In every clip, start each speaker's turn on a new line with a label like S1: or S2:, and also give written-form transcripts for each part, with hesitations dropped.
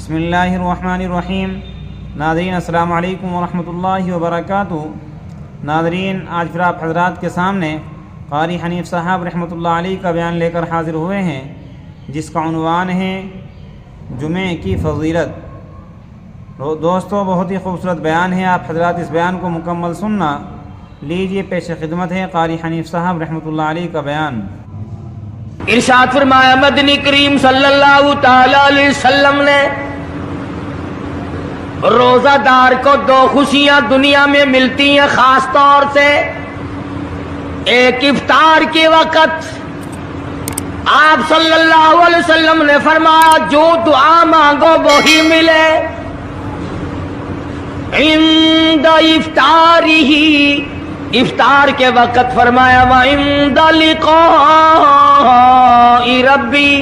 S1: بسم اللہ الرحمن الرحیم۔ ناظرین السلام علیکم ورحمۃ اللہ وبرکاتہ۔ ناظرین، آج پھر آپ حضرات کے سامنے قاری حنیف صاحب رحمۃ اللہ علیہ کا بیان لے کر حاضر ہوئے ہیں، جس کا عنوان ہے جمعے کی فضیلت۔ دوستو، بہت ہی خوبصورت بیان ہے، آپ حضرات اس بیان کو مکمل سننا۔ لیجیے پیش خدمت ہے قاری حنیف صاحب رحمۃ اللہ علیہ کا بیان۔
S2: ارشاد فرمایا مدنی کریم صلی اللہ تعالی علیہ وسلم نے، روزہ دار کو دو خوشیاں دنیا میں ملتی ہیں، خاص طور سے ایک افطار کے وقت آپ صلی اللہ علیہ وسلم نے فرمایا جو دعا مانگو وہی ملے۔ عند افطارہ، افطار کے وقت فرمایا وعند لقاء ربی،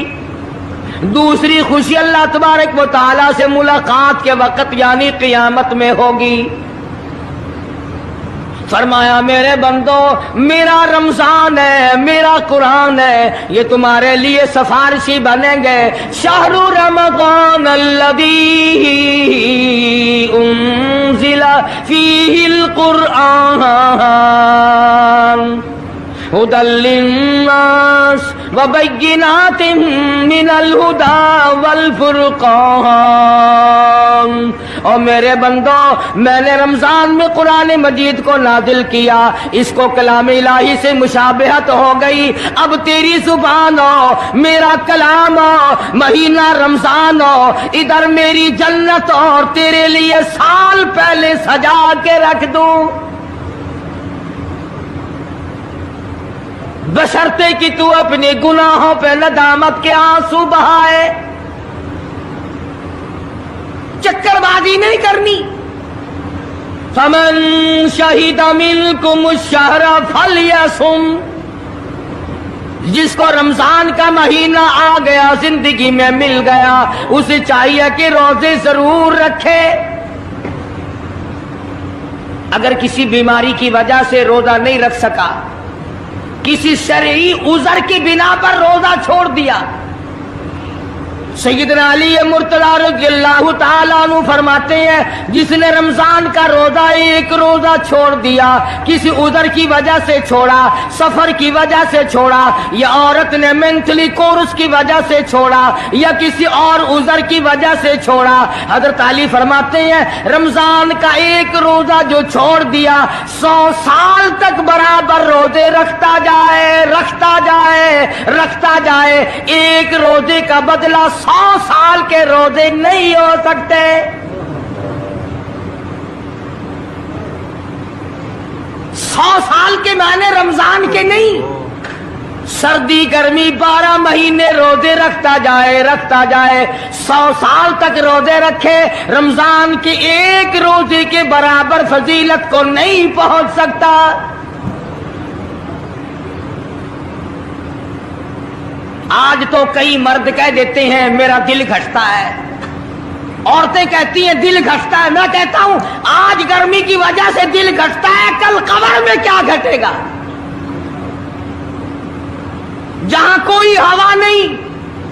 S2: دوسری خوشی اللہ تبارک و تعالی سے ملاقات کے وقت یعنی قیامت میں ہوگی۔ فرمایا میرے بندو، میرا رمضان ہے، میرا قرآن ہے، یہ تمہارے لیے سفارشی بنیں گے۔ شہر رمضان الذی انزل فیہ القرآن ہدی للناس وبینات من الہدی والفرقان۔ اور میرے بندو، میں نے رمضان میں قرآن مجید کو نازل کیا، اس کو کلام الہی سے مشابہت ہو گئی۔ اب تیری زبان ہو، میرا کلام ہو، مہینہ رمضان ہو، ادھر میری جنت اور تیرے لیے سال پہلے سجا کے رکھ دوں، بشرطے کہ تو اپنے گناہوں پہ ندامت کے آنسو بہائے۔ چکر بازی نہیں کرنی۔ فمن شہد منکم الشہر فلیصم، جس کو رمضان کا مہینہ آ گیا، زندگی میں مل گیا، اسے چاہیے کہ روزے ضرور رکھے۔ اگر کسی بیماری کی وجہ سے روزہ نہیں رکھ سکا، کسی شرعی عذر کی بنا پر روزہ چھوڑ دیا، سیدنا علی مرتضی رضی اللہ تعالیٰ عنہ فرماتے ہیں جس نے رمضان کا روزہ ایک روزہ چھوڑ دیا، کسی عذر کی وجہ سے چھوڑا، سفر کی وجہ سے چھوڑا، یا عورت نے مینٹلی کورس کی وجہ سے چھوڑا، یا کسی اور عذر کی وجہ سے چھوڑا، حضرت علی فرماتے ہیں رمضان کا ایک روزہ جو چھوڑ دیا، 100 سال تک برابر روزے رکھتا جائے، رکھتا جائے، رکھتا جائے، ایک روزے کا بدلہ 100 سال کے روزے نہیں ہو سکتے۔ سو سال کے معنی رمضان کے نہیں، سردی گرمی 12 مہینے روزے رکھتا جائے، رکھتا جائے، 100 سال تک روزے رکھے، رمضان کے ایک روزے کے برابر فضیلت کو نہیں پہنچ سکتا۔ آج تو کئی مرد کہہ دیتے ہیں میرا دل گھٹتا ہے، عورتیں کہتی ہیں دل گھٹتا ہے، میں کہتا ہوں آج گرمی کی وجہ سے دل گھٹتا ہے، کل قبر میں کیا گھٹے گا؟ جہاں کوئی ہوا نہیں،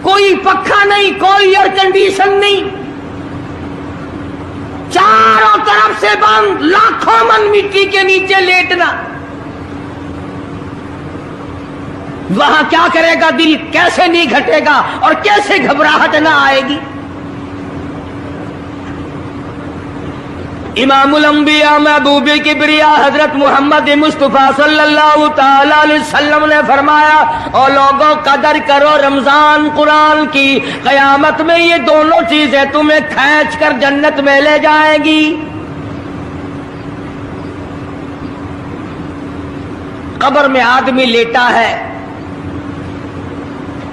S2: کوئی پنکھا نہیں، کوئی ایئر کنڈیشن نہیں، چاروں طرف سے بند، لاکھوں من مٹی کے نیچے لیٹنا، وہاں کیا کرے گا دل؟ کیسے نہیں گھٹے گا اور کیسے گھبراہٹ نہ آئے گی؟ امام الانبیاء محبوب کبریا حضرت محمد مصطفیٰ صلی اللہ تعالی علیہ وسلم نے فرمایا او لوگوں قدر کرو رمضان قرآن کی، قیامت میں یہ دونوں چیزیں تمہیں کھینچ کر جنت میں لے جائیں گی۔ قبر میں آدمی لیٹا ہے،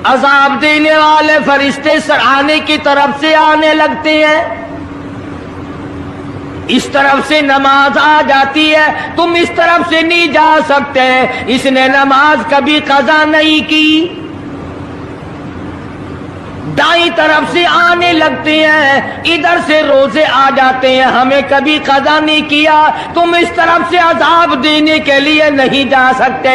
S2: عذاب دینے والے فرشتے سرانے کی طرف سے آنے لگتے ہیں، اس طرف سے نماز آ جاتی ہے، تم اس طرف سے نہیں جا سکتے، اس نے نماز کبھی قضا نہیں کی۔ دائیں طرف سے آنے لگتے ہیں، ادھر سے روزے آ جاتے ہیں، ہمیں کبھی قضا نہیں کیا، تم اس طرف سے عذاب دینے کے لیے نہیں جا سکتے۔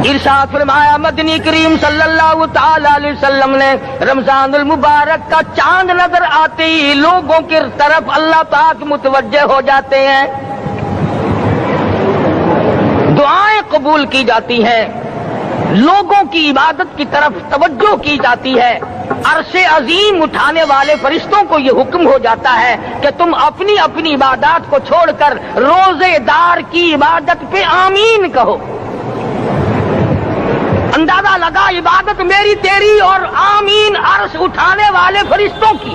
S2: ارشاد فرمایا مدنی کریم صلی اللہ تعالی علیہ وسلم نے رمضان المبارک کا چاند نظر آتے ہی لوگوں کی طرف اللہ پاک متوجہ ہو جاتے ہیں، دعائیں قبول کی جاتی ہیں، لوگوں کی عبادت کی طرف توجہ کی جاتی ہے۔ عرش عظیم اٹھانے والے فرشتوں کو یہ حکم ہو جاتا ہے کہ تم اپنی اپنی عبادات کو چھوڑ کر روزے دار کی عبادت پہ آمین کہو۔ اندازہ لگا عبادت میری تیری اور آمین عرش اٹھانے والے فرشتوں کی۔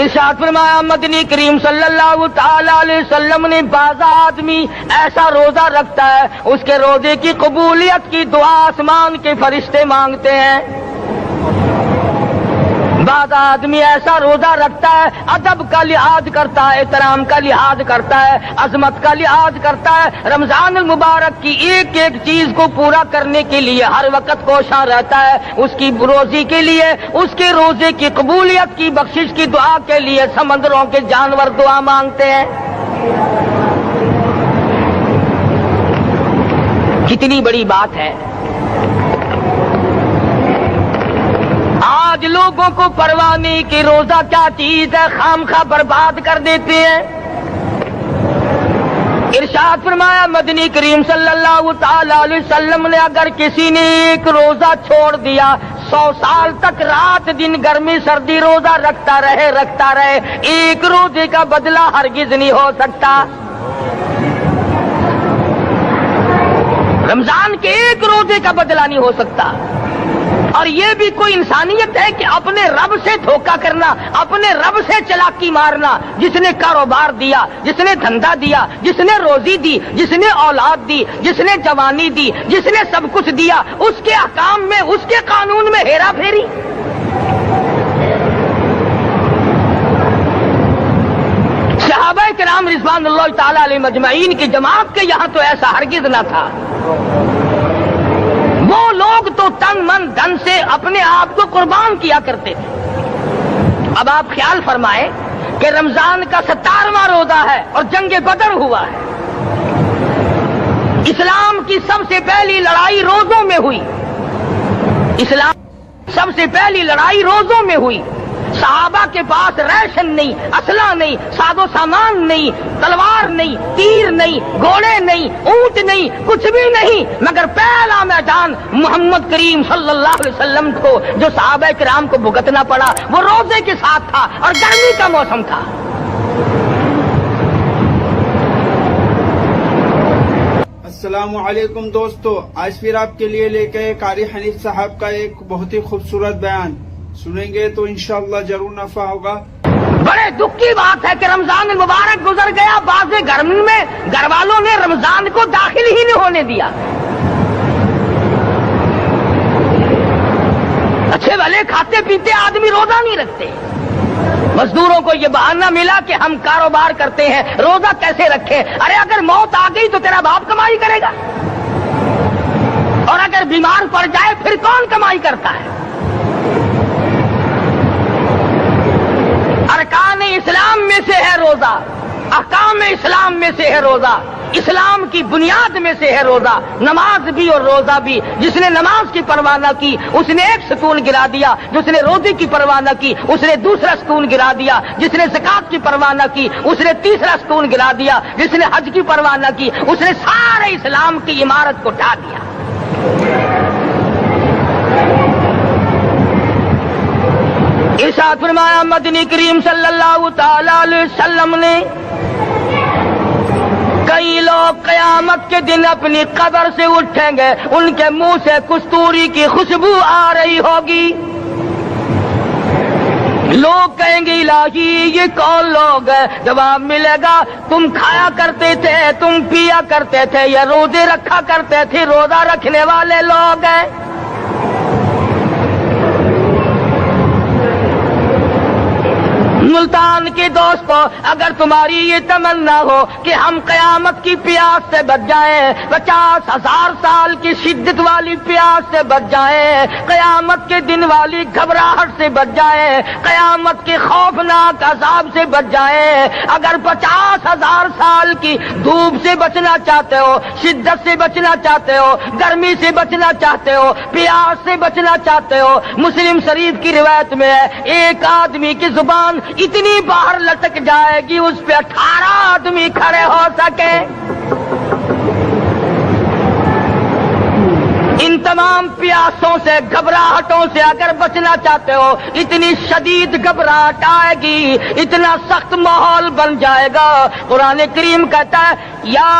S2: ارشاد فرمایا مدنی کریم صلی اللہ تعالی علیہ وسلم نے بعض آدمی ایسا روزہ رکھتا ہے اس کے روزے کی قبولیت کی دعا آسمان کے فرشتے مانگتے ہیں۔ بعض آدمی ایسا روزہ رکھتا ہے ادب کا لحاظ کرتا ہے، احترام کا لحاظ کرتا ہے، عظمت کا لحاظ کرتا ہے، رمضان المبارک کی ایک ایک چیز کو پورا کرنے کے لیے ہر وقت کوشاں رہتا ہے، اس کی روزی کے لیے، اس کے روزے کی قبولیت کی بخشش کی دعا کے لیے سمندروں کے جانور دعا مانگتے ہیں۔ کتنی بڑی بات ہے، آج لوگوں کو پرواہ نہیں کہ روزہ کیا چیز ہے، خام خواہ برباد کر دیتے ہیں۔ ارشاد فرمایا مدنی کریم صلی اللہ تعالی علیہ وسلم نے اگر کسی نے ایک روزہ چھوڑ دیا 100 سال تک رات دن گرمی سردی روزہ رکھتا رہے ایک روزے کا بدلہ ہرگز نہیں ہو سکتا۔ رمضان کے ایک روزے کا بدلہ نہیں ہو سکتا۔ اور یہ بھی کوئی انسانیت ہے کہ اپنے رب سے دھوکہ کرنا، اپنے رب سے چلاکی مارنا؟ جس نے کاروبار دیا، جس نے دھندا دیا، جس نے روزی دی، جس نے اولاد دی، جس نے جوانی دی، جس نے سب کچھ دیا، اس کے احکام میں، اس کے قانون میں ہیرا پھیری۔ صحابہ کرام رضوان اللہ تعالی علیہ مجمعین کی جماعت کے یہاں تو ایسا ہرگز نہ تھا۔ وہ لوگ تو تن من دھن سے اپنے آپ کو قربان کیا کرتے تھے۔ اب آپ خیال فرمائیں کہ رمضان کا 17واں روزہ ہے اور جنگ بدر ہوا ہے۔ اسلام کی سب سے پہلی لڑائی روزوں میں ہوئی، اسلام سب سے پہلی لڑائی روزوں میں ہوئی۔ صحابہ کے پاس ریشن نہیں، اسلحہ نہیں، ساز و سامان نہیں، تلوار نہیں، تیر نہیں، گھوڑے نہیں، اونٹ نہیں، کچھ بھی نہیں، مگر پہلا میدان محمد کریم صلی اللہ علیہ وسلم کو جو صحابہ کرام کو بھگتنا پڑا وہ روزے کے ساتھ تھا اور گرمی کا موسم تھا۔
S3: السلام علیکم دوستو، آج پھر آپ کے لیے لے کے قاری حنیف صاحب کا ایک بہت ہی خوبصورت بیان سنیں گے تو انشاءاللہ ضرور نفع ہوگا۔
S2: بڑے دکھ کی بات ہے کہ رمضان المبارک گزر گیا، بعض گھر میں گھر والوں نے رمضان کو داخل ہی نہیں ہونے دیا۔ اچھے بھلے کھاتے پیتے آدمی روزہ نہیں رکھتے، مزدوروں کو یہ بہانہ ملا کہ ہم کاروبار کرتے ہیں، روزہ کیسے رکھیں؟ ارے اگر موت آ گئی تو تیرا باپ کمائی کرے گا، اور اگر بیمار پڑ جائے پھر کون کمائی کرتا ہے؟ ارکان اسلام میں سے ہے روزہ، احکام اسلام میں سے ہے روزہ، اسلام کی بنیاد میں سے ہے روزہ، نماز بھی اور روزہ بھی۔ جس نے نماز کی پرواہ نہ کی اس نے ایک ستون گرا دیا، جس نے روزے کی پرواہ نہ کی اس نے دوسرا ستون گرا دیا، جس نے زکات کی پرواہ نہ کی اس نے تیسرا ستون گرا دیا، جس نے حج کی پرواہ نہ کی اس نے سارے اسلام کی عمارت کو ڈھا دیا۔ ارشاد فرمایا مدنی کریم صلی اللہ تعالی علیہ وسلم نے کئی لوگ قیامت کے دن اپنی قبر سے اٹھیں گے، ان کے منہ سے کستوری کی خوشبو آ رہی ہوگی۔ لوگ کہیں گے الہی یہ کون لوگ ہیں؟ جواب ملے گا تم کھایا کرتے تھے، تم پیا کرتے تھے، یا روزے رکھا کرتے تھے، روزہ رکھنے والے لوگ ہیں۔ ملتان کے دوستوں، اگر تمہاری یہ تمنا ہو کہ ہم قیامت کی پیاس سے بچ جائیں، 50,000 سال کی شدت والی پیاس سے بچ جائیں، قیامت کے دن والی گھبراہٹ سے بچ جائیں، قیامت کے خوفناک عذاب سے بچ جائیں، اگر 50,000 سال کی دھوپ سے بچنا چاہتے ہو، شدت سے بچنا چاہتے ہو، گرمی سے بچنا چاہتے ہو، پیاس سے بچنا چاہتے ہو، مسلم شریف کی روایت میں ہے ایک آدمی کی زبان اتنی باہر لٹک جائے گی اس پہ 18 آدمی کھڑے ہو سکے۔ ان تمام پیاسوں سے، گھبراہٹوں سے اگر بچنا چاہتے ہو، اتنی شدید گھبراہٹ آئے گی، اتنا سخت ماحول بن جائے گا۔ قرآن کریم کہتا ہے یا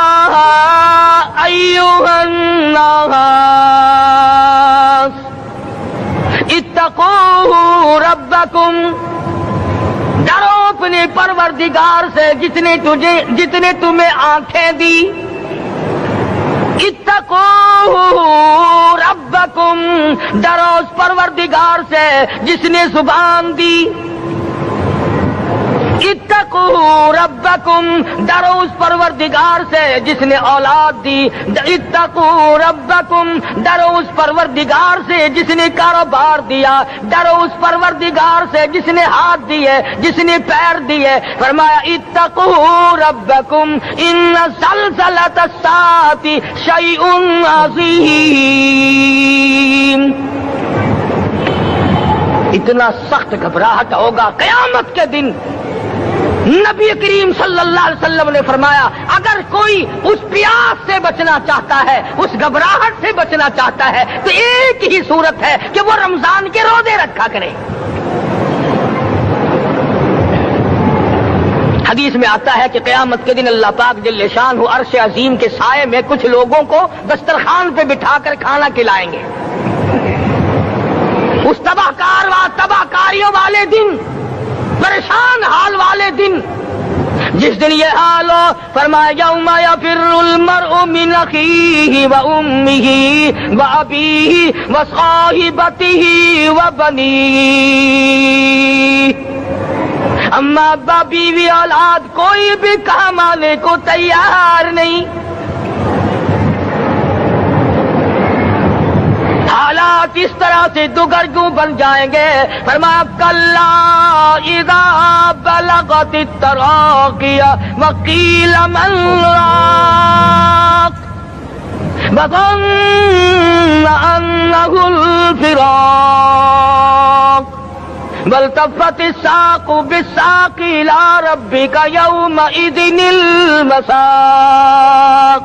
S2: ایھا الناس اتقوا ربکم، ڈرو اپنے پروردگار سے جتنے تمہیں آنکھیں دی، اتقوا ربکم، ڈرو اس پروردگار سے جس نے زبان دی، اتقوا ربکم، ڈرو اس پروردگار سے جس نے اولاد دی، اتقوا ربکم، ڈرو اس پروردگار سے جس نے کاروبار دیا، ڈرو اس پروردگار سے جس نے ہاتھ دیے، جس نے پیر دیے۔ فرمایا اتقوا ربکم ان زلزلۃ الساعۃ شیء عظیم، اتنا سخت گھبراہٹ ہوگا قیامت کے دن۔ نبی کریم صلی اللہ علیہ وسلم نے فرمایا اگر کوئی اس پیاس سے بچنا چاہتا ہے، اس گھبراہٹ سے بچنا چاہتا ہے، تو ایک ہی صورت ہے کہ وہ رمضان کے روزے رکھا کرے۔ حدیث میں آتا ہے کہ قیامت کے دن اللہ پاک جل شانہ عرش عظیم کے سائے میں کچھ لوگوں کو دسترخوان پہ بٹھا کر کھانا کھلائیں گے۔ اس تباہ کاریوں والے دن، پریشان حال والے دن، جس دن یہ حال ہو، فرمایا یوم یفر المرء من اخیہ وامہ وابیہ وصاحبتہ وبنیہ، اما ابا بیوی اولاد کوئی بھی کام آنے کو تیار نہیں۔ حالات اس طرح سے دگرگوں بن جائیں گے۔ فرمایا کلا اذا بلغت التراقی وقیل من راق وظن انہ الفراق والتفت الساق بالساق الى ربک یومئذ المساق۔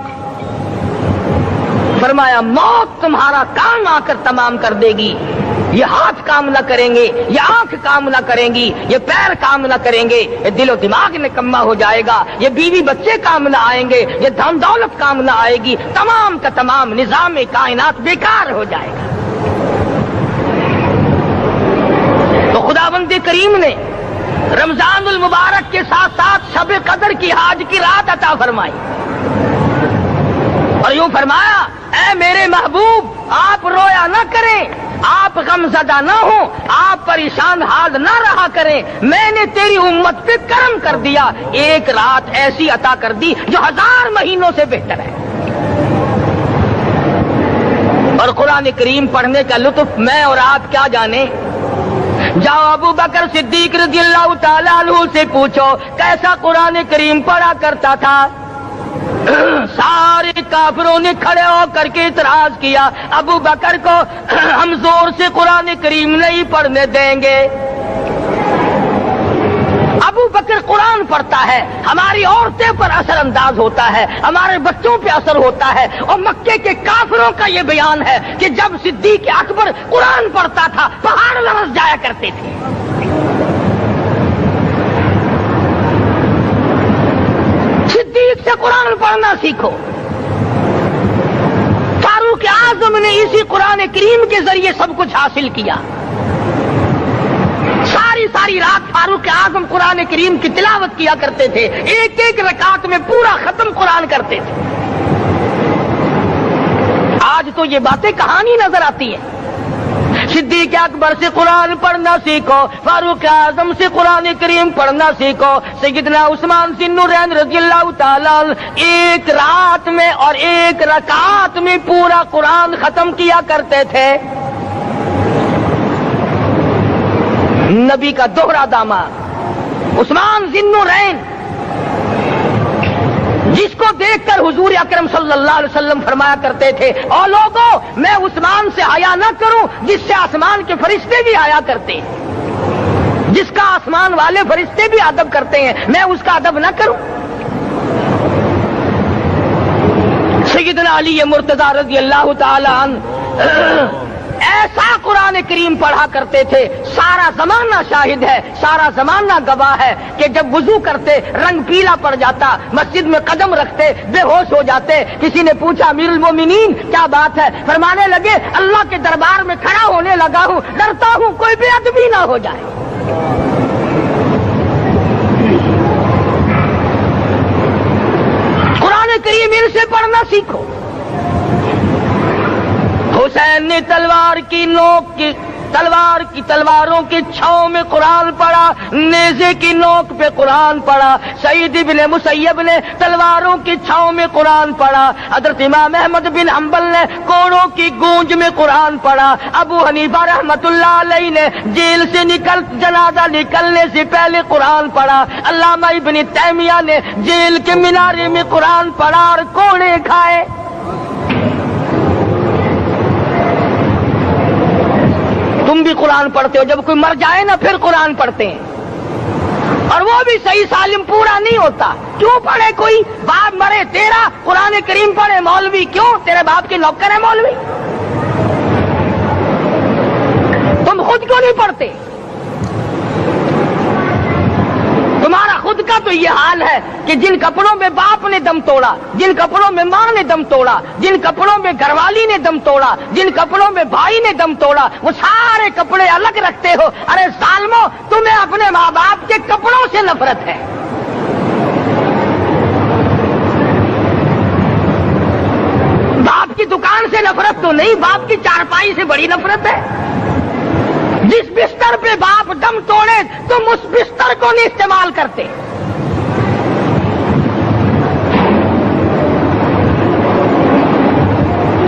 S2: فرمایا موت تمہارا کام آ کر تمام کر دے گی، یہ ہاتھ کام نہ کریں گے، یہ آنکھ کام نہ کریں گی، یہ پیر کام نہ کریں گے، یہ دل و دماغ نکما ہو جائے گا، یہ بیوی بچے کام نہ آئیں گے، یہ دھن دولت کام نہ آئے گی، تمام کا تمام نظام کائنات بیکار ہو جائے گا۔ تو خداوند کریم نے رمضان المبارک کے ساتھ ساتھ شب قدر کی حاج کی رات عطا فرمائی اور یوں فرمایا اے میرے محبوب آپ رویا نہ کریں، آپ غم زدہ نہ ہوں، آپ پریشان حال نہ رہا کریں، میں نے تیری امت پہ کرم کر دیا، ایک رات ایسی عطا کر دی جو 1000 مہینوں سے بہتر ہے۔ اور قرآن کریم پڑھنے کا لطف میں اور آپ کیا جانے۔ جاؤ ابو بکر صدیق رضی اللہ تعالیٰ عنہ سے پوچھو کیسا قرآن کریم پڑھا کرتا تھا۔ سارے کافروں نے کھڑے ہو کر کے اعتراض کیا ابو بکر کو ہم زور سے قرآن کریم نہیں پڑھنے دیں گے۔ ابو بکر قرآن پڑھتا ہے، ہماری عورتیں پر اثر انداز ہوتا ہے، ہمارے بچوں پہ اثر ہوتا ہے، اور مکے کے کافروں کا یہ بیان ہے کہ جب صدیق اکبر قرآن پڑھتا تھا پہاڑ لرز جایا کرتے تھے۔ صدیق سے قرآن پڑھنا سیکھو۔ فاروق اعظم نے اسی قرآن کریم کے ذریعے سب کچھ حاصل کیا۔ ساری رات فاروق اعظم قرآن کریم کی تلاوت کیا کرتے تھے، ایک ایک رکعت میں پورا ختم قرآن کرتے تھے۔ آج تو یہ باتیں کہانی نظر آتی ہیں۔ صدیق صدیق اکبر سے قرآن پڑھنا سیکھو، فاروق اعظم سے قرآن کریم پڑھنا سیکھو، سیدنا عثمان ذی النورین رضی اللہ تعالیٰ ایک رات میں اور ایک رکعت میں پورا قرآن ختم کیا کرتے تھے۔ نبی کا دوہرا داماد عثمان ذی النورین، جس کو دیکھ کر حضور اکرم صلی اللہ علیہ وسلم فرمایا کرتے تھے، او لوگوں میں عثمان سے حیا نہ کروں جس سے آسمان کے فرشتے بھی حیا کرتے ہیں، جس کا آسمان والے فرشتے بھی ادب کرتے ہیں، میں اس کا ادب نہ کروں۔ سیدنا علی مرتضی رضی اللہ تعالی عنہ ایسا قرآن کریم پڑھا کرتے تھے، سارا زمانہ شاہد ہے، سارا زمانہ گواہ ہے کہ جب وضو کرتے رنگ پیلا پڑ جاتا، مسجد میں قدم رکھتے بے ہوش ہو جاتے۔ کسی نے پوچھا امیر المومنین کیا بات ہے؟ فرمانے لگے اللہ کے دربار میں کھڑا ہونے لگا ہوں، ڈرتا ہوں کوئی بے ادبی نہ ہو جائے۔ قرآن کریم ان سے پڑھنا سیکھو۔ حسین نے تلواروں کی چھاؤں میں قرآن پڑھا، نیزے کی نوک پہ قرآن پڑھا۔ سعید بن مسیب نے تلواروں کی چھاؤں میں قرآن پڑھا۔ حضرت امام احمد بن حنبل نے کوڑوں کی گونج میں قرآن پڑھا۔ ابو حنیفہ رحمت اللہ علیہ نے جیل سے جنازہ نکلنے سے پہلے قرآن پڑھا۔ علامہ ابن تیمیہ نے جیل کے مینارے میں قرآن پڑھا اور کوڑے کھائے۔ تم بھی قرآن پڑھتے ہو، جب کوئی مر جائے نا پھر قرآن پڑھتے ہیں، اور وہ بھی صحیح سالم پورا نہیں ہوتا۔ کیوں پڑھے؟ کوئی باپ مرے تیرا قرآن کریم پڑھے مولوی، کیوں؟ تیرے باپ کے نوکر ہے مولوی؟ تم خود کیوں نہیں پڑھتے؟ تمہارا خود کا تو یہ حال ہے کہ جن کپڑوں میں باپ نے دم توڑا، جن کپڑوں میں ماں نے دم توڑا، جن کپڑوں میں گھر والی نے دم توڑا، جن کپڑوں میں بھائی نے دم توڑا، وہ سارے کپڑے الگ رکھتے ہو۔ ارے ظالمو، تمہیں اپنے ماں باپ کے کپڑوں سے نفرت ہے۔ باپ کی دکان سے نفرت تو نہیں، باپ کی چارپائی سے بڑی نفرت ہے۔ جس بستر پہ باپ دم توڑے تم اس بستر کو نہیں استعمال کرتے۔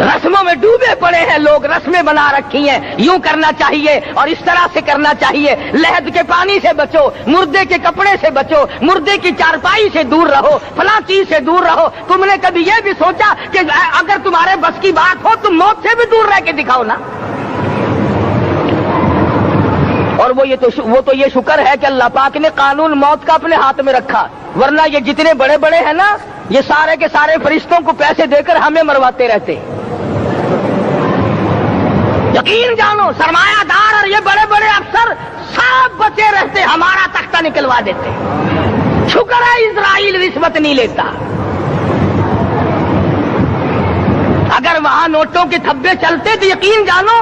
S2: رسموں میں ڈوبے پڑے ہیں لوگ، رسمیں بنا رکھی ہیں، یوں کرنا چاہیے اور اس طرح سے کرنا چاہیے۔ لہد کے پانی سے بچو، مردے کے کپڑے سے بچو، مردے کی چارپائی سے دور رہو، فلاں چیز سے دور رہو۔ تم نے کبھی یہ بھی سوچا کہ اگر تمہارے بس کی بات ہو تم موت سے بھی دور رہ کے دکھاؤ نا؟ اور وہ تو یہ شکر ہے کہ اللہ پاک نے قانون موت کا اپنے ہاتھ میں رکھا، ورنہ یہ جتنے بڑے بڑے ہیں نا، یہ سارے کے سارے فرشتوں کو پیسے دے کر ہمیں مرواتے رہتے۔ یقین جانو سرمایہ دار اور یہ بڑے بڑے افسر سب بچے رہتے، ہمارا تختہ نکلوا دیتے۔ شکر ہے اسرائیل رشوت نہیں لیتا۔ اگر وہاں نوٹوں کے تھبے چلتے تو یقین جانو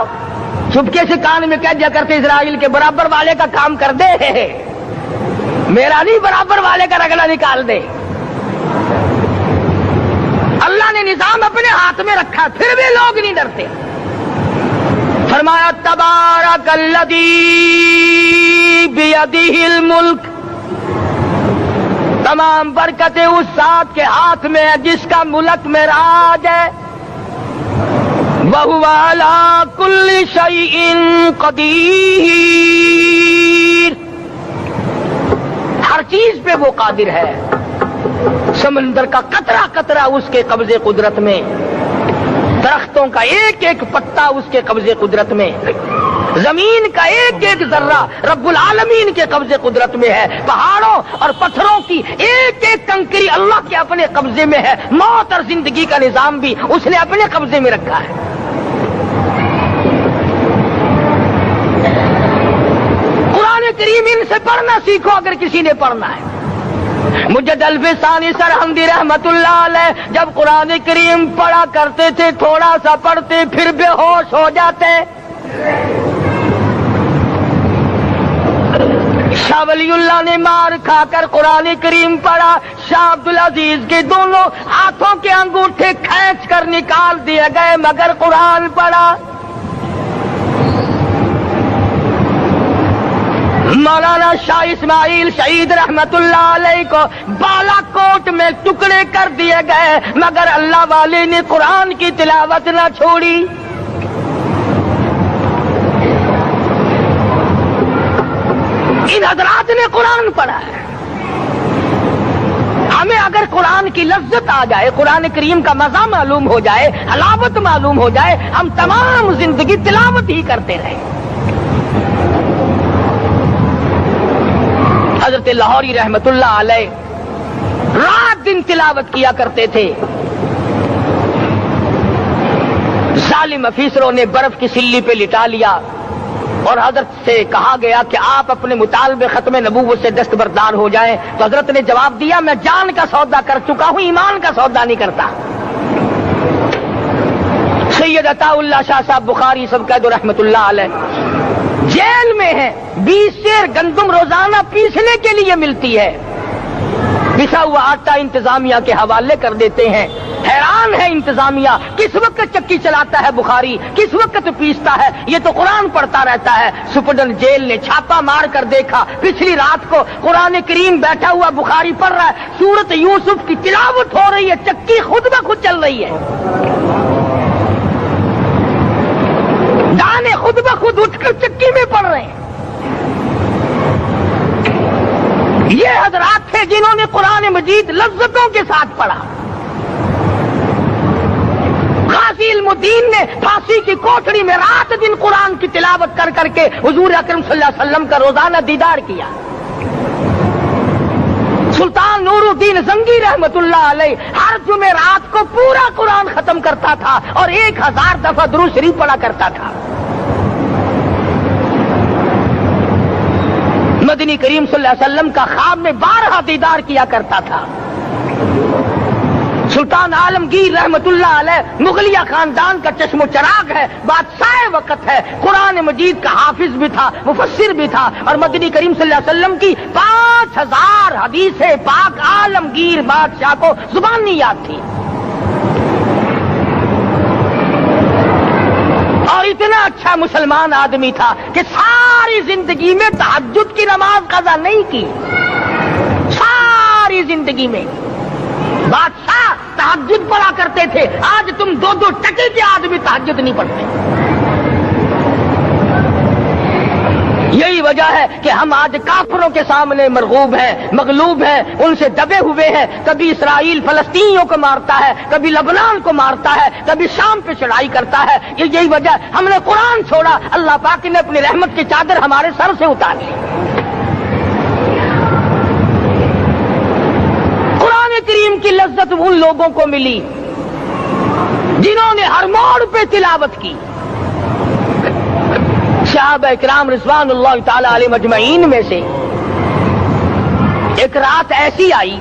S2: چپکے سے کان میں کہہ دیا کرتے اسرائیل کے برابر والے کا کام کر دے، میرا نہیں برابر والے کا رگڑا نکال دے۔ اللہ نے نظام اپنے ہاتھ میں رکھا پھر بھی لوگ نہیں ڈرتے۔ فرمایا تبارک الذی بیدہ الملک، تمام برکتیں اس ذات کے ہاتھ میں ہے جس کا ملک میں راج ہے۔ وَهُوَ عَلَى كُلِّ شَيْءٍ قَدِيرٌ، ہر چیز پہ وہ قادر ہے۔ سمندر کا قطرہ قطرہ اس کے قبضے قدرت میں، درختوں کا ایک ایک پتا اس کے قبضے قدرت میں، زمین کا ایک ایک ذرہ رب العالمین کے قبضے قدرت میں ہے، پہاڑوں اور پتھروں کی ایک ایک کنکری اللہ کے اپنے قبضے میں ہے، موت اور زندگی کا نظام بھی اس نے اپنے قبضے میں رکھا ہے۔ قرآن کریم ان سے پڑھنا سیکھو اگر کسی نے پڑھنا ہے۔ مجد الفسانی سرہندی رحمت اللہ علیہ جب قرآن کریم پڑھا کرتے تھے تھوڑا سا پڑھتے پھر بے ہوش ہو جاتے۔ شاہ ولی اللہ نے مار کھا کر قرآن کریم پڑھا، شاہ عبدالعزیز کے دونوں ہاتھوں کے انگوٹھے کھینچ کر نکال دیے گئے مگر قرآن پڑھا۔ مولانا شاہ اسماعیل شہید رحمت اللہ علیہ کو بالا کوٹ میں ٹکڑے کر دیے گئے، مگر اللہ والے نے قرآن کی تلاوت نہ چھوڑی۔ ان حضرات نے قرآن پڑھا ہے۔ ہمیں اگر قرآن کی لذت آ جائے، قرآن کریم کا مزہ معلوم ہو جائے، حلاوت معلوم ہو جائے، ہم تمام زندگی تلاوت ہی کرتے رہیں۔ حضرت لاہوری رحمت اللہ علیہ رات دن تلاوت کیا کرتے تھے۔ ظالم افیسروں نے برف کی سلی پہ لٹا لیا اور حضرت سے کہا گیا کہ آپ اپنے مطالبے ختم نبوت سے دستبردار ہو جائیں، تو حضرت نے جواب دیا میں جان کا سودا کر چکا ہوں، ایمان کا سودا نہیں کرتا۔ سید عطا اللہ شاہ صاحب بخاری سب قید رحمت اللہ علیہ جیل میں ہیں، 20 سیر گندم روزانہ پیسنے کے لیے ملتی ہے، پسا ہوا آٹا انتظامیہ کے حوالے کر دیتے ہیں۔ حیران ہے انتظامیہ، کس وقت چکی چلاتا ہے بخاری، کس وقت پیستا ہے، یہ تو قرآن پڑھتا رہتا ہے۔ سپرڈنٹ جیل نے چھاپا مار کر دیکھا، پچھلی رات کو قرآن کریم بیٹھا ہوا بخاری پڑھ رہا ہے، سورت یوسف کی تلاوت ہو رہی ہے، چکی خود بخود چل رہی ہے، دانے خود بخود اٹھ کر چکی میں پڑھ رہے ہیں۔ یہ حضرات تھے جنہوں نے قرآن مجید لذتوں کے ساتھ پڑھا۔ غازی علم الدین نے پھانسی کی کوٹڑی میں رات دن قرآن کی تلاوت کر کر کے حضور اکرم صلی اللہ علیہ وسلم کا روزانہ دیدار کیا۔ سلطان نور الدین زنگی رحمت اللہ علیہ ہر جمعہ رات کو پورا قرآن ختم کرتا تھا اور 1000 دفعہ درود شریف پڑھا کرتا تھا۔ مدنی کریم صلی اللہ علیہ وسلم کا خواب میں 12 دیدار کیا کرتا تھا۔ سلطان عالمگیر رحمت اللہ علیہ مغلیہ خاندان کا چشم و چراغ ہے، بادشاہ وقت ہے، قرآن مجید کا حافظ بھی تھا، مفسر بھی تھا، اور مدنی کریم صلی اللہ علیہ وسلم کی 5000 حدیث پاک عالمگیر بادشاہ کو زبان نہیں یاد تھی، اور اتنا اچھا مسلمان آدمی تھا کہ ساری زندگی میں تہجد کی نماز قضا نہیں کی، ساری زندگی میں۔ بادشاہ تہجد پڑھا کرتے تھے، آج تم 2 ٹکے کے آدمی تہجد نہیں پڑھتے۔ یہی وجہ ہے کہ ہم آج کافروں کے سامنے مرغوب ہیں، مغلوب ہیں، ان سے دبے ہوئے ہیں۔ کبھی اسرائیل فلسطینیوں کو مارتا ہے، کبھی لبنان کو مارتا ہے، کبھی شام پہ چڑھائی کرتا ہے۔ یہی وجہ ہم نے قرآن چھوڑا، اللہ پاک نے اپنی رحمت کی چادر ہمارے سر سے اتاری۔ قرآن کریم کی لذت ان لوگوں کو ملی جنہوں نے ہر موڑ پہ تلاوت کی۔ صحابہ اکرام رضوان اللہ تعالی علیہ مجمعین میں سے ایک رات ایسی آئی،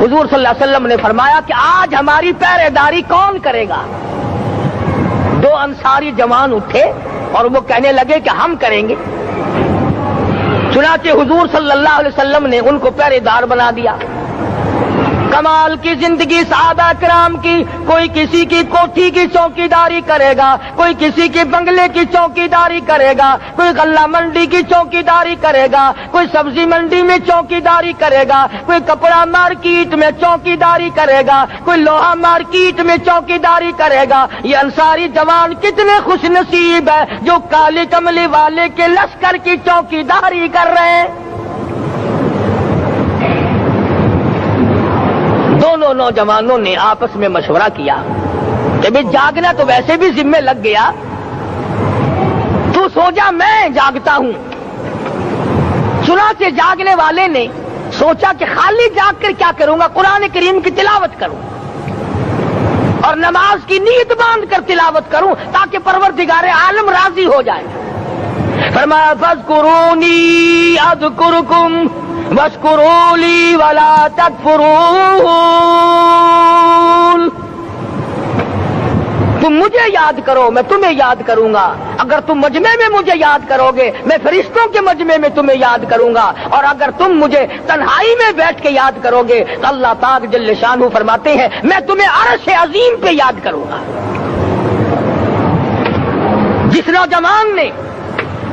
S2: حضور صلی اللہ علیہ وسلم نے فرمایا کہ آج ہماری پہرے داری کون کرے گا؟ 2 انصاری جوان اٹھے اور وہ کہنے لگے کہ ہم کریں گے۔ چنانچہ حضور صلی اللہ علیہ وسلم نے ان کو پہرے دار بنا دیا۔ کمال کی زندگی صحابہ کرام کی، کوئی کسی کی کوٹھی کی چوکیداری کرے گا، کوئی کسی کے بنگلے کی چوکیداری کرے گا، کوئی غلہ منڈی کی چوکیداری کرے گا، کوئی سبزی منڈی میں چوکیداری کرے گا، کوئی کپڑا مارکیٹ میں چوکیداری کرے گا، کوئی لوہا مارکیٹ میں چوکیداری کرے گا۔ یہ انصاری جوان کتنے خوش نصیب ہے جو کالے کملے والے کے لشکر کی چوکیداری کر رہے ہیں۔ دونوں نوجوانوں نے آپس میں مشورہ کیا کہ بھئی جاگنا تو ویسے بھی ذمہ لگ گیا، تو سو جا میں جاگتا ہوں۔ چنانچہ جاگنے والے نے سوچا کہ خالی جاگ کر کیا کروں گا، قرآن کریم کی تلاوت کروں اور نماز کی نیت باندھ کر تلاوت کروں تاکہ پروردگار عالم راضی ہو جائے۔ فرمایا فاذکرونی اذکرکم واشکروا لی ولا تکفرون، تم مجھے یاد کرو میں تمہیں یاد کروں گا، اگر تم مجمع میں مجھے یاد کرو گے میں فرشتوں کے مجمع میں تمہیں یاد کروں گا، اور اگر تم مجھے تنہائی میں بیٹھ کے یاد کرو گے تو اللہ پاک جل شانہ فرماتے ہیں میں تمہیں عرش عظیم پہ یاد کروں گا۔ جس نوجوان نے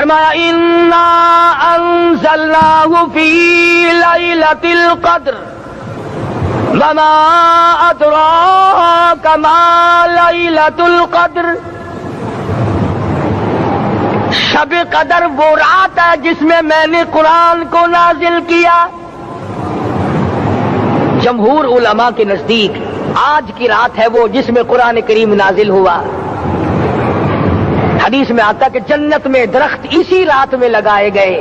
S2: فرمایا انا انزلناہ فی لیلۃ القدر وما ادراک ما لیلۃ القدر. شب قدر وہ رات ہے جس میں میں نے قرآن کو نازل کیا. جمہور علماء کے نزدیک آج کی رات ہے وہ جس میں قرآن کریم نازل ہوا. حدیث میں آتا کہ جنت میں درخت اسی رات میں لگائے گئے.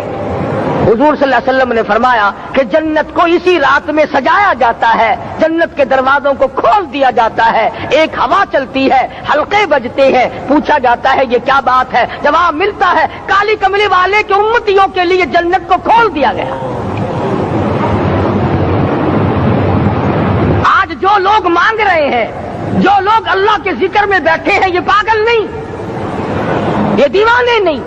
S2: حضور صلی اللہ علیہ وسلم نے فرمایا کہ جنت کو اسی رات میں سجایا جاتا ہے, جنت کے دروازوں کو کھول دیا جاتا ہے, ایک ہوا چلتی ہے, حلقے بجتے ہیں, پوچھا جاتا ہے یہ کیا بات ہے, جواب ملتا ہے کالی کملی والے کے امتیوں کے لیے جنت کو کھول دیا گیا. آج جو لوگ مانگ رہے ہیں, جو لوگ اللہ کے ذکر میں بیٹھے ہیں, یہ پاگل نہیں, یہ دیوانے نہیں.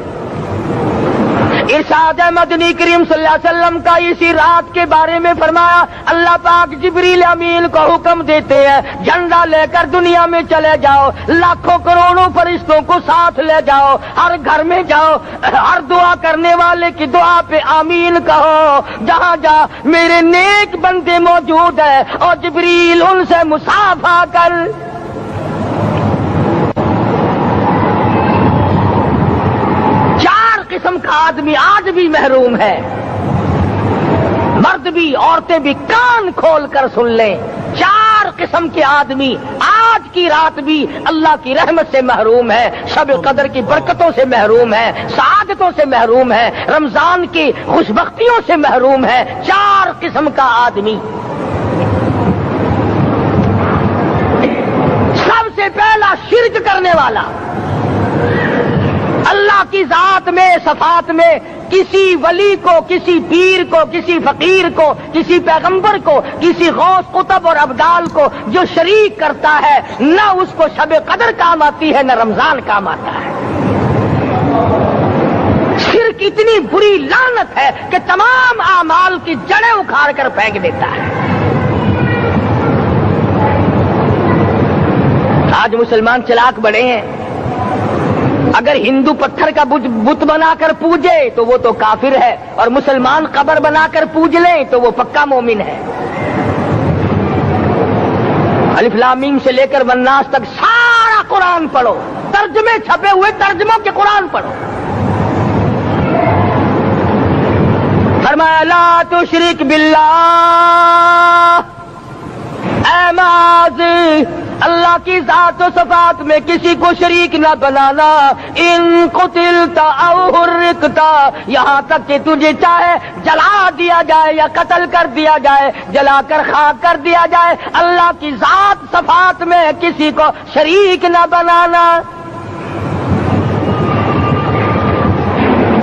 S2: ارشاد مدنی کریم صلی اللہ علیہ وسلم کا اسی رات کے بارے میں فرمایا اللہ پاک جبریل امین کو حکم دیتے ہیں جھنڈا لے کر دنیا میں چلے جاؤ, لاکھوں کروڑوں فرشتوں کو ساتھ لے جاؤ, ہر گھر میں جاؤ, ہر دعا کرنے والے کی دعا پہ آمین کہو, جہاں جا میرے نیک بندے موجود ہیں اور جبریل ان سے مصافحہ کر. قسم کا آدمی آج بھی محروم ہے, مرد بھی عورتیں بھی کان کھول کر سن لیں. 4 قسم کے آدمی آج کی رات بھی اللہ کی رحمت سے محروم ہے, شب قدر کی برکتوں سے محروم ہے, سعادتوں سے محروم ہے, رمضان کی خوشبختیوں سے محروم ہے. 4 قسم کا آدمی. سب سے پہلا شرک کرنے والا, اللہ کی ذات میں صفات میں کسی ولی کو, کسی پیر کو, کسی فقیر کو, کسی پیغمبر کو, کسی غوث قطب اور ابدال کو جو شریک کرتا ہے, نہ اس کو شب قدر کام آتی ہے نہ رمضان کام آتا ہے. شرک اتنی بری لعنت ہے کہ تمام اعمال کی جڑیں اکھاڑ کر پھینک دیتا ہے. آج مسلمان چلاک بڑے ہیں, اگر ہندو پتھر کا بت بنا کر پوجے تو وہ تو کافر ہے, اور مسلمان قبر بنا کر پوج لیں تو وہ پکا مومن ہے. الف لام میم سے لے کر والناس تک سارا قرآن پڑھو, ترجمے چھپے ہوئے ترجموں کے قرآن پڑھو. فرمایا لا تشرک باللہ, اے ماضی اللہ کی ذات و صفات میں کسی کو شریک نہ بنانا. ان قتلتا او حرقتا, یہاں تک کہ تجھے چاہے جلا دیا جائے یا قتل کر دیا جائے, جلا کر خاک کر دیا جائے, اللہ کی ذات صفات میں کسی کو شریک نہ بنانا.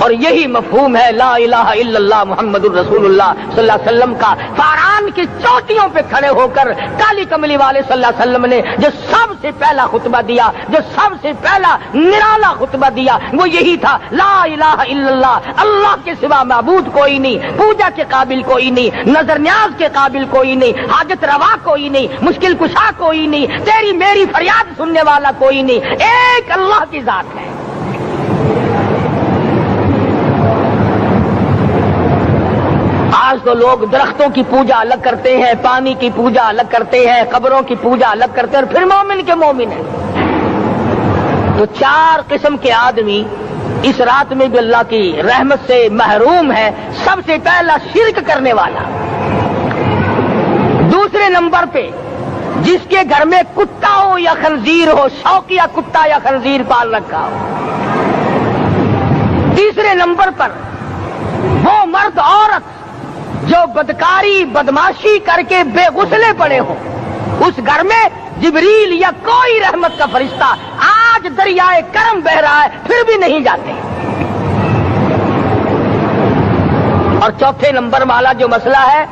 S2: اور یہی مفہوم ہے لا الہ الا اللہ محمد الرسول اللہ صلی اللہ علیہ وسلم کا. فاران کی چوٹیوں پہ کھڑے ہو کر کالی کملی والے صلی اللہ علیہ وسلم نے جو سب سے پہلا خطبہ دیا, جو سب سے پہلا نرالا خطبہ دیا, وہ یہی تھا لا الہ الا اللہ, اللہ کے سوا معبود کوئی نہیں, پوجا کے قابل کوئی نہیں, نظر نیاز کے قابل کوئی نہیں, حاجت روا کوئی نہیں, مشکل کشا کوئی نہیں, تیری میری فریاد سننے والا کوئی نہیں, ایک اللہ کی ذات ہے. آج تو لوگ درختوں کی پوجا الگ کرتے ہیں, پانی کی پوجا الگ کرتے ہیں, قبروں کی پوجا الگ کرتے ہیں, اور پھر مومن کے مومن ہیں. تو 4 قسم کے آدمی اس رات میں بھی اللہ کی رحمت سے محروم ہے. سب سے پہلا شرک کرنے والا. دوسرے نمبر پہ جس کے گھر میں کتا ہو یا خنزیر ہو, شوقیہ کتا یا خنزیر پال رکھا ہو. تیسرے نمبر پر وہ مرد عورت جو بدکاری بدماشی کر کے بے غسلے پڑے ہوں, اس گھر میں جبریل یا کوئی رحمت کا فرشتہ آج دریائے کرم بہ رہا ہے پھر بھی نہیں جاتے. اور چوتھے نمبر والا جو مسئلہ ہے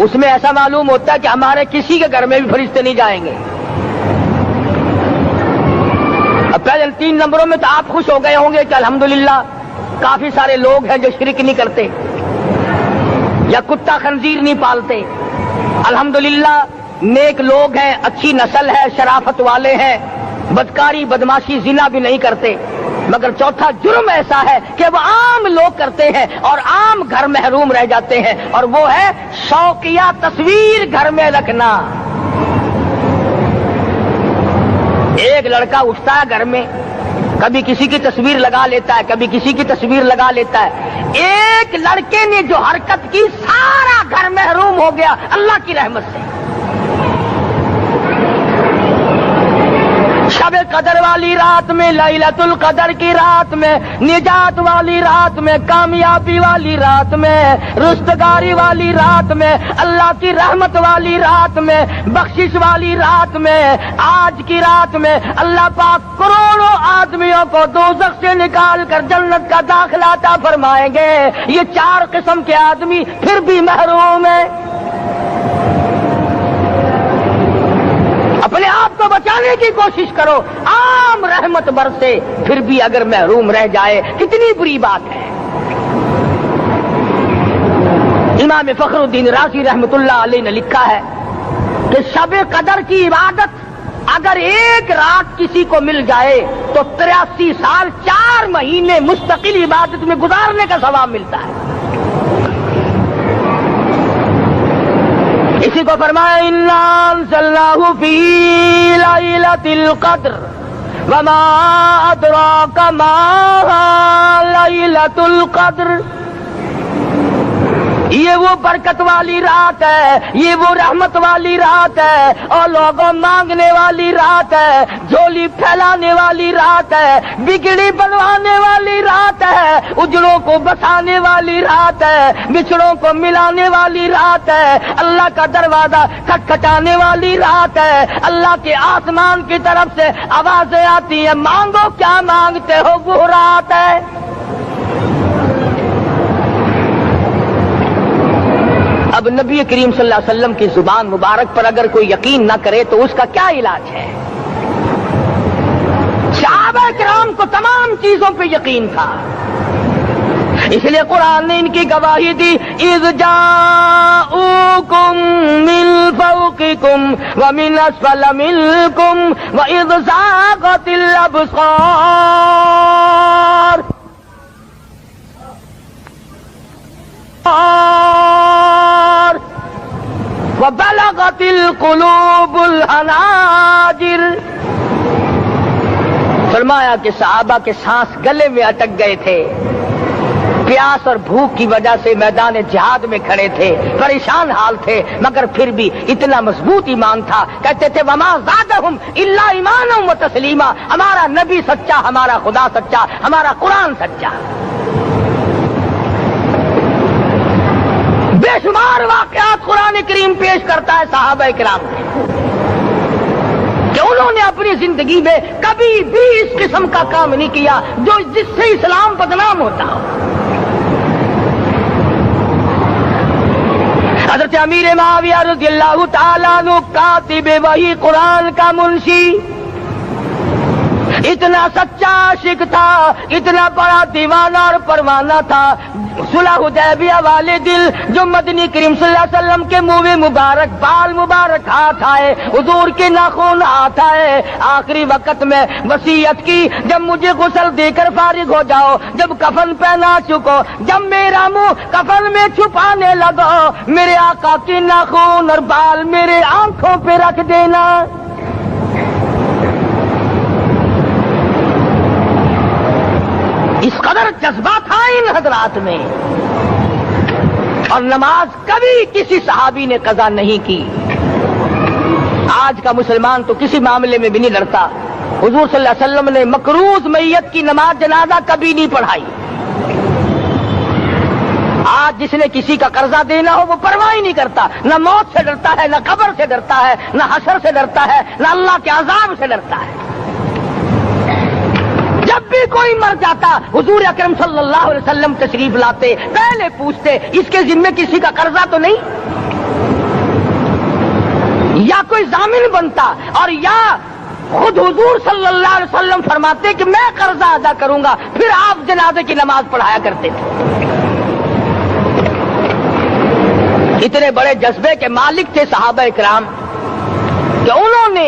S2: اس میں ایسا معلوم ہوتا ہے کہ ہمارے کسی کے گھر میں بھی فرشتے نہیں جائیں گے. اب پہلے 3 نمبروں میں تو آپ خوش ہو گئے ہوں گے کہ الحمدللہ کافی سارے لوگ ہیں جو شرک نہیں کرتے یا کتا خنزیر نہیں پالتے. الحمدللہ نیک لوگ ہیں, اچھی نسل ہے, شرافت والے ہیں, بدکاری بدماشی زنا بھی نہیں کرتے. مگر چوتھا جرم ایسا ہے کہ وہ عام لوگ کرتے ہیں اور عام گھر محروم رہ جاتے ہیں، اور وہ ہے شوقیہ تصویر گھر میں رکھنا۔ ایک لڑکا اٹھتا ہے گھر میں، کبھی کسی کی تصویر لگا لیتا ہے، کبھی کسی کی تصویر لگا لیتا ہے۔ ایک لڑکے نے جو حرکت کی سارا گھر محروم ہو گیا اللہ کی رحمت سے۔ شب قدر والی رات میں، لیلۃ القدر کی رات میں، نجات والی رات میں، کامیابی والی رات میں، رستگاری والی رات میں، اللہ کی رحمت والی رات میں، بخشش والی رات میں، آج کی رات میں اللہ پاک کروڑوں آدمیوں کو دوزخ سے نکال کر جنت کا داخلہ عطا فرمائیں گے۔ یہ 4 قسم کے آدمی پھر بھی محروم ہیں۔ اپنے آپ کو بچانے کی کوشش کرو، عام رحمت برسے پھر بھی اگر محروم رہ جائے کتنی بری بات ہے۔ امام فخر الدین رازی رحمت اللہ علیہ نے لکھا ہے کہ شب قدر کی عبادت اگر ایک رات کسی کو مل جائے تو 83 سال 4 مہینے مستقل عبادت میں گزارنے کا ثواب ملتا ہے۔ اسی کو فرمایا انا انزلناہ فی لیلۃ القدر وما ادراک ما لیلۃ القدر۔ یہ وہ برکت والی رات ہے، یہ وہ رحمت والی رات ہے، اور لوگوں مانگنے والی رات ہے، جھولی پھیلانے والی رات ہے، بگڑی بنوانے والی رات ہے، اجڑوں کو بسانے والی رات ہے، بچڑوں کو ملانے والی رات ہے، اللہ کا دروازہ کھٹکھٹانے والی رات ہے، اللہ کے آسمان کی طرف سے آوازیں آتی ہیں مانگو کیا مانگتے ہو، وہ رات ہے۔ اب نبی کریم صلی اللہ علیہ وسلم کی زبان مبارک پر اگر کوئی یقین نہ کرے تو اس کا کیا علاج ہے؟ صحابہ کرام کو تمام چیزوں پہ یقین تھا، اس لیے قرآن نے ان کی گواہی دی اذ جاءوکم من فوقکم ومن اسفل منکم واذ زاغت الابصار وبلغت القلوب الحناجر۔ فرمایا کہ صحابہ کے سانس گلے میں اٹک گئے تھے، پیاس اور بھوک کی وجہ سے میدان جہاد میں کھڑے تھے، پریشان حال تھے، مگر پھر بھی اتنا مضبوط ایمان تھا، کہتے تھے وما زادہم الا ایمانا و تسلیما، ہمارا نبی سچا، ہمارا خدا سچا، ہمارا قرآن سچا۔ بے شمار واقعات قرآن کریم پیش کرتا ہے صحابہ کرام سے کہ انہوں نے اپنی زندگی میں کبھی بھی اس قسم کا کام نہیں کیا جو جس سے اسلام بدنام ہوتا ہو۔ حضرت امیر معاویہ رضی اللہ تعالیٰ عنہ کاتب وحی قرآن کا منشی اتنا سچا عاشق تھا، اتنا بڑا دیوانہ اور پروانہ تھا، صلح حدیبیہ والے دل جو مدنی کریم صلی اللہ علیہ وسلم کے منہ مبارک، بال مبارک ہاتھ آئے، حضور کے ناخن ہاتھ آئے، آخری وقت میں وصیت کی جب مجھے غسل دے کر فارغ ہو جاؤ، جب کفن پہنا چکو، جب میرا منہ کفن میں چھپانے لگو، میرے آقا کے ناخن اور بال میرے آنکھوں پہ رکھ دینا۔ اس قدر جذبہ تھا ان حضرات میں، اور نماز کبھی کسی صحابی نے قضا نہیں کی۔ آج کا مسلمان تو کسی معاملے میں بھی نہیں لڑتا۔ حضور صلی اللہ علیہ وسلم نے مقروض میت کی نماز جنازہ کبھی نہیں پڑھائی۔ آج جس نے کسی کا قرضہ دینا ہو وہ پرواہ ہی نہیں کرتا، نہ موت سے ڈرتا ہے، نہ قبر سے ڈرتا ہے، نہ حشر سے ڈرتا ہے، نہ اللہ کے عذاب سے ڈرتا ہے۔ جب بھی کوئی مر جاتا حضور اکرم صلی اللہ علیہ وسلم تشریف لاتے، پہلے پوچھتے اس کے ذمے کسی کا قرضہ تو نہیں، یا کوئی ضامن بنتا، اور یا خود حضور صلی اللہ علیہ وسلم فرماتے کہ میں قرضہ ادا کروں گا، پھر آپ جنازے کی نماز پڑھایا کرتے تھے۔ اتنے بڑے جذبے کے مالک تھے صحابہ کرام کہ انہوں نے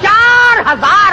S2: 4000